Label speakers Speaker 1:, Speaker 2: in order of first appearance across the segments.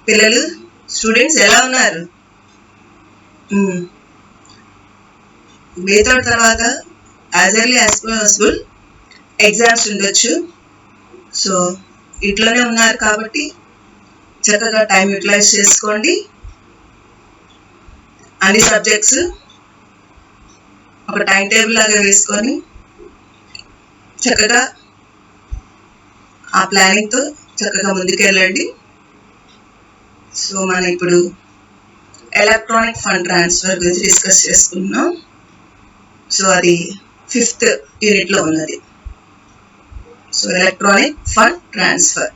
Speaker 1: పిల్లలు స్టూడెంట్స్ ఎలా ఉన్నారు? మే తర్వాత as early as possible exams ఉండొచ్చు. సో ఇట్లనే ఉన్నారు కాబట్టి చక్కగా టైం యూటిలైజ్ చేసుకోండి. అన్ని సబ్జెక్ట్స్ ఒక టైం టేబుల్ లాగా వేసుకొని చక్కగా ఆ ప్లానింగ్తో చక్కగా ముందుకెళ్ళండి. సో మనం ఇప్పుడు ఎలక్ట్రానిక్ ఫండ్ ట్రాన్స్ఫర్ గురించి డిస్కస్ చేసుకున్నాం. సో అది 5th యూనిట్లో ఉన్నది. So electronic fund transfer.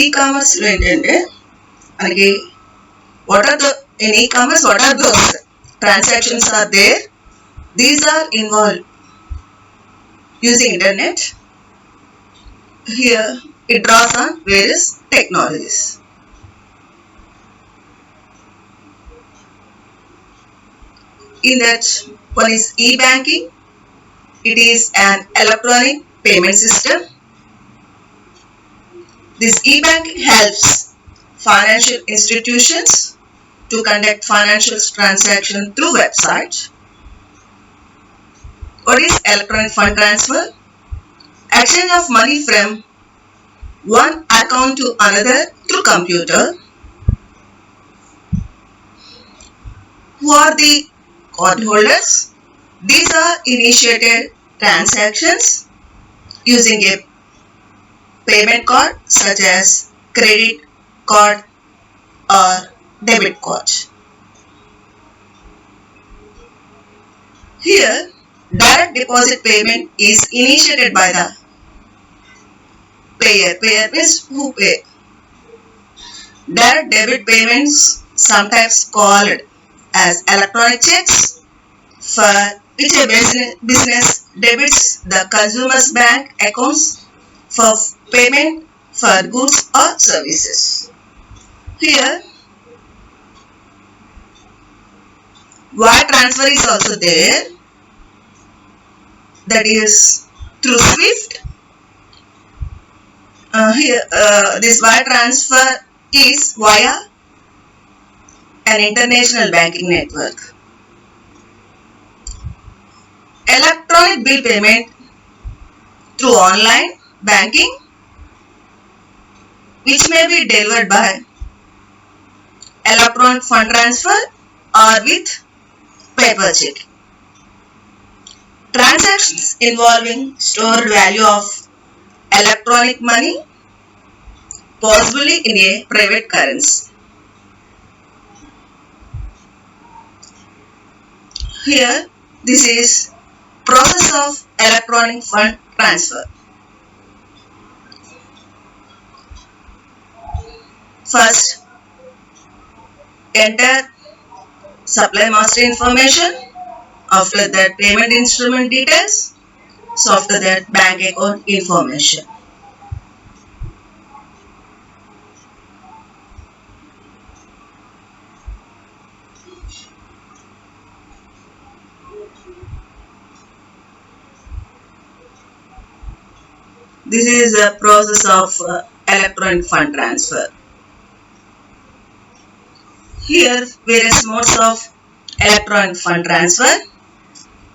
Speaker 1: E-commerce ఏంటంటే మనకి in e-commerce what are those transactions are there? These are involved using internet. Here it draws on various technologies. In that, one is e-banking. It is an electronic payment system. This e-banking helps financial institutions to conduct financial transactions through websites. What is electronic fund transfer? Exchange of money from one account to another through computer. Who are the cardholders? These are initiated transactions using a payment card such as credit card or debit card. Here, direct deposit payment is initiated by the payer. Payer means who pay. Direct debit payments, sometimes called as electronic checks, for which a business debits the consumer's bank accounts for payment for goods or services. Here, wire transfer is also there. That is through SWIFT. Here, this wire transfer is via an international banking network. Electronic bill payment through online banking, which may be delivered by electronic fund transfer or with paper check. Transactions involving stored value of electronic money, possibly in a private currency. Here, this is process of electronic fund transfer. First, enter supply master information. After that, payment instrument details. So after that, bank account information. This is a process of electronic fund transfer. Here, various modes of electronic fund transfer.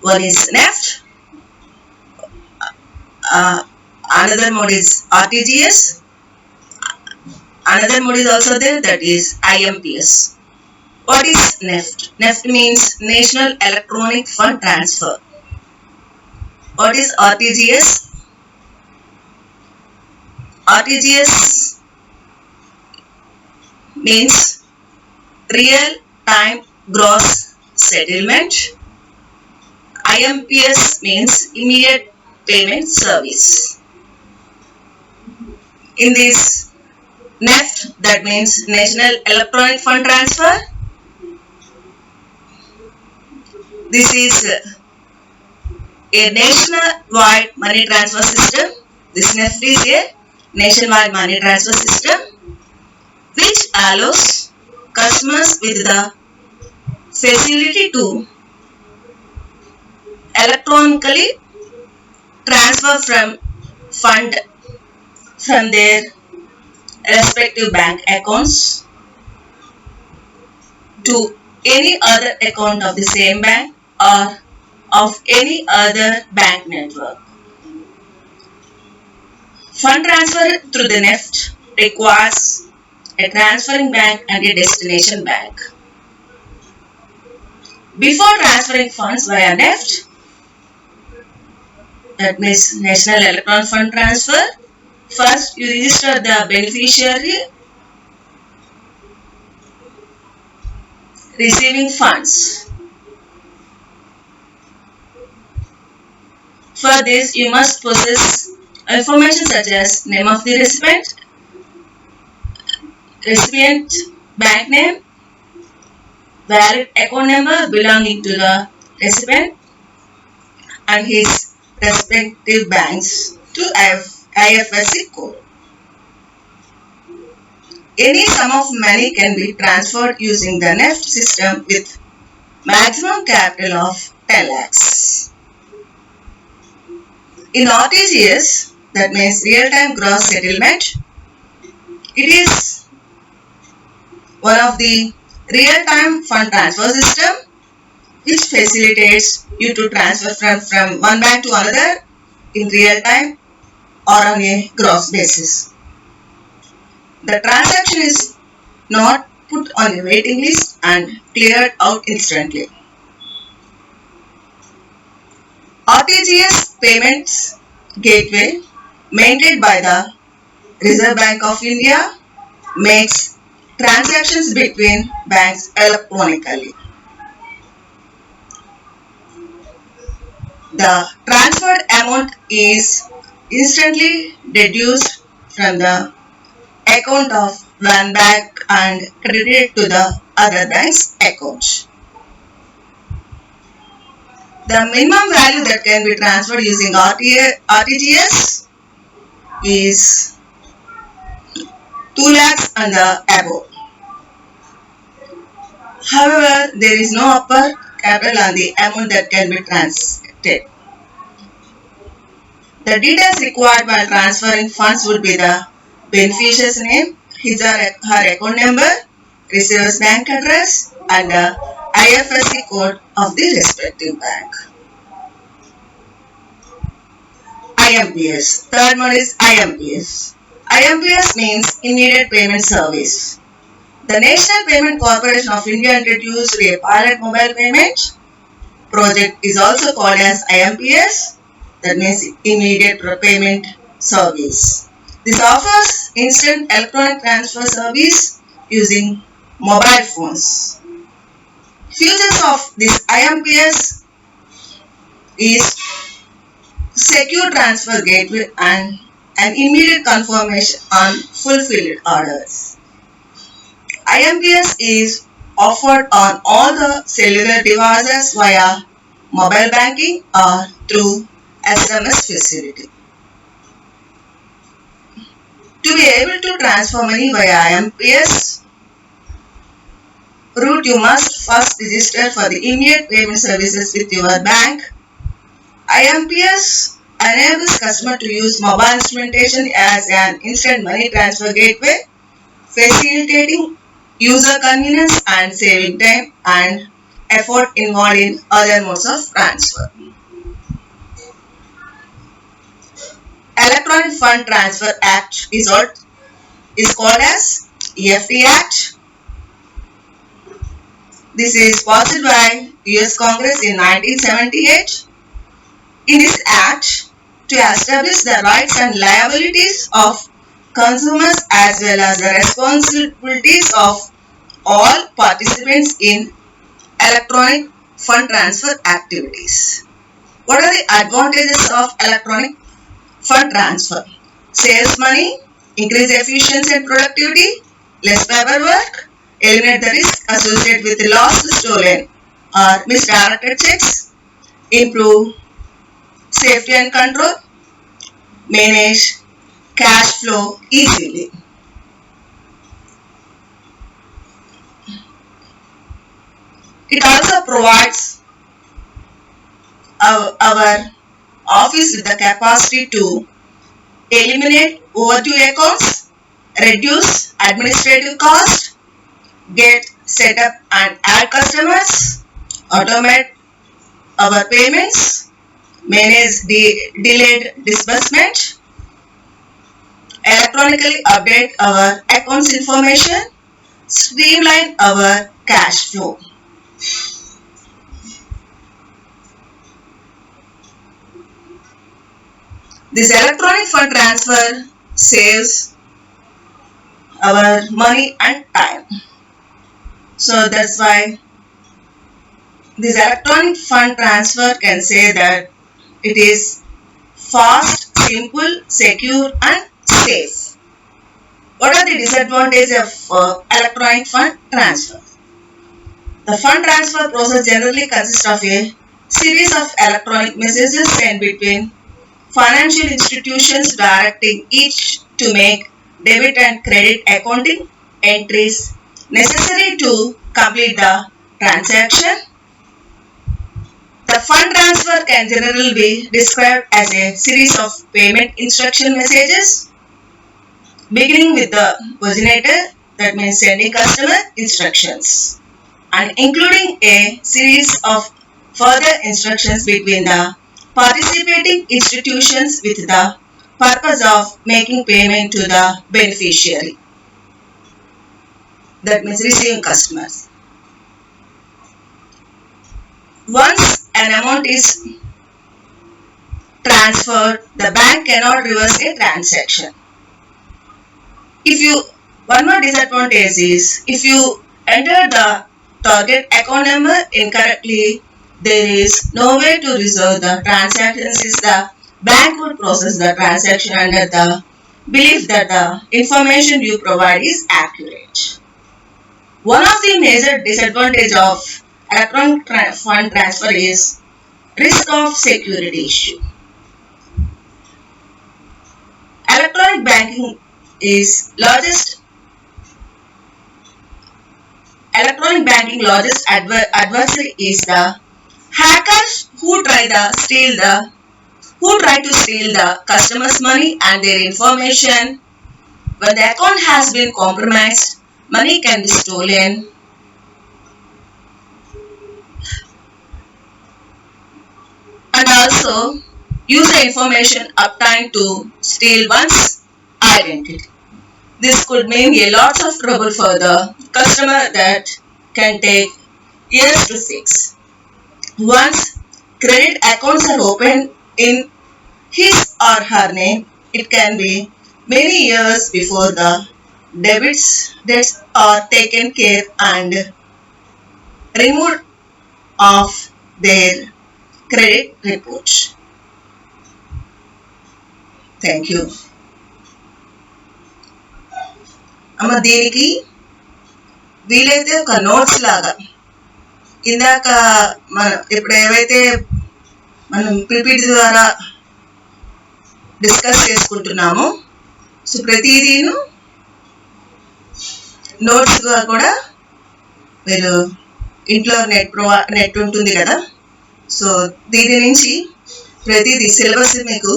Speaker 1: One is NEFT. Another mode is RTGS. Another mode is also there, that is IMPS. What is NEFT? NEFT means National Electronic Fund Transfer. What is RTGS? RTGS means Real Time Gross Settlement. IMPS means Immediate Payment Service. In this NEFT, that means National Electronic Fund Transfer. This is a nationwide money transfer system. This NEFT is a nationwide money transfer system which allows customers with the facility to electronically transfer from fund from their respective bank accounts to any other account of the same bank or of any other bank network. Fund transfer through the NEFT requires a transferring bank and a destination bank. Before transferring funds via NEFT, that means National Electronic Fund Transfer, first you register the beneficiary receiving funds. For this, you must possess information such as name of the recipient bank name, valid account number belonging to the recipient, and his respective banks to IFSC code. Any sum of money can be transferred using the NEFT system with maximum capital of 10 lakhs. In RTGS, that means real-time gross settlement, it is one of the real-time fund transfer system which facilitates you to transfer from one bank to another in real time or on a gross basis. The transaction is not put on a waiting list and cleared out instantly. RTGS payments gateway maintained by the Reserve Bank of India makes transactions between banks electronically. The transferred amount is instantly deduced from the account of one bank and credited to the other bank's account. The minimum value that can be transferred using RTGS is 2 lakhs and above. However, there is no upper capital on the amount that can be transacted. The details required while transferring funds would be the beneficiary's name, his or her account number, receiver's bank address, and the IFSC code of the respective bank. IMPS. Third one is IMPS. IMPS means Immediate Payment Service. The National Payment Corporation of India introduced a pilot mobile payment project is also called as IMPS, that means Immediate Payment Service. This offers instant electronic transfer service using mobile phones. Features of this IMPS is secure transfer gateway and an immediate confirmation on fulfilled orders. IMPS is offered on all the cellular devices via mobile banking or through SMS facility. To be able to transfer money via IMPS route, you must first register for the immediate payment services with your bank. IMPS enables customer to use mobile instrumentation as an instant money transfer gateway, facilitating user convenience and saving time and effort involved in other modes of transfer. Electronic Fund Transfer Act is called as EFT Act. This is passed by US Congress in 1978. In this act, to establish the rights and liabilities of consumers as well as the responsibilities of all participants in electronic fund transfer activities. What are the advantages of electronic fund transfer? Saves money, increase efficiency and productivity, less paperwork, eliminate the risk associated with lost, stolen or misdirected checks, improve safety and control, manage cash flow easily. It also provides our office with the capacity to eliminate overdue accounts, reduce administrative cost, get set up and add customers, automate our payments, manage delayed disbursement, electronically update our accounts information, streamline our cash flow. This electronic fund transfer saves our money and time. So that's why this electronic fund transfer can say that it is fast, simple, secure and safe. What are the disadvantages of electronic fund transfer? The fund transfer process generally consists of a series of electronic messages sent between financial institutions directing each to make debit and credit accounting entries necessary to complete the transaction. The fund transfer can generally be described as a series of payment instruction messages beginning with the originator, that means sending customer instructions, and including a series of further instructions between the participating institutions with the purpose of making payment to the beneficiary, that means receiving customers. Once an amount is transferred, the bank cannot reverse a transaction. One more disadvantage is if you enter the target account number incorrectly, there is no way to resolve the transaction since the bank would process the transaction under the belief that the information you provide is accurate. One of the major disadvantages of electronic fund transfer is risk of security issue. Electronic banking largest adversary is the hackers who try to steal the customer's money and their information. When the account has been compromised, money can be stolen. And also user information obtained to steal one's identity. This could mean a lot of trouble for the customer that can take years to fix. Once credit accounts are opened in his or her name, it can be many years before the debts are taken care and removed of their credit report. Thank you. అమ్మ దీనికి వీలైతే ఒక notes లాగా ఇందాక ఇప్పుడు ఏవైతే మనం PPT ద్వారా డిస్కస్ చేసుకుంటున్నామో సో ప్రతిదీను నోట్స్గా కూడా మీరు ఇంట్లో నెట్ ఉంటుంది కదా, సో దీని నుంచి ప్రతిదీ సిలబస్ మీకు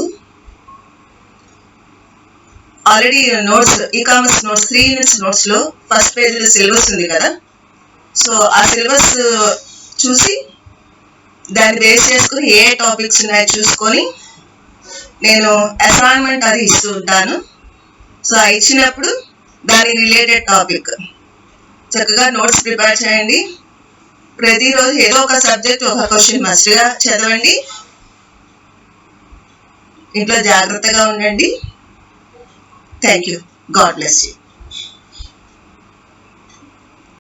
Speaker 1: already notes e-commerce notes 3 units నోట్స్లో ఫస్ట్ పేజ్లో సిలబస్ ఉంది కదా, సో ఆ సిలబస్ చూసి దాన్ని బేస్ చేసుకుని ఏ టాపిక్స్ ఉన్నాయో చూసుకొని నేను అసైన్మెంట్ అది ఇస్తూ ఉంటాను. సో ఆ ఇచ్చినప్పుడు దాని రిలేటెడ్ టాపిక్ చక్కగా నోట్స్ ప్రిపేర్ చేయండి. ప్రతిరోజు ఏదో ఒక సబ్జెక్ట్ ఒక క్వశ్చన్ మస్ట్గా చదవండి. ఇంట్లో జాగ్రత్తగా ఉండండి. Thank you. God bless you.